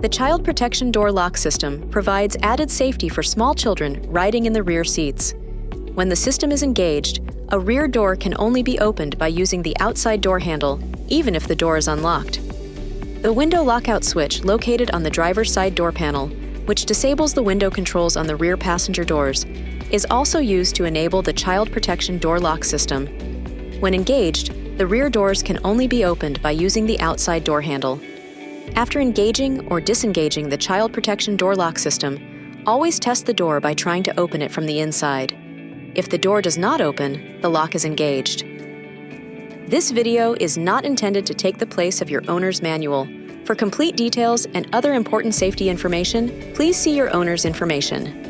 The child protection door lock system provides added safety for small children riding in the rear seats. When the system is engaged, a rear door can only be opened by using the outside door handle, even if the door is unlocked. The window lockout switch located on the driver's side door panel, which disables the window controls on the rear passenger doors, is also used to enable the child protection door lock system. When engaged, the rear doors can only be opened by using the outside door handle. After engaging or disengaging the child protection door lock system, always test the door by trying to open it from the inside. If the door does not open, the lock is engaged. This video is not intended to take the place of your owner's manual. For complete details and other important safety information, please see your owner's information.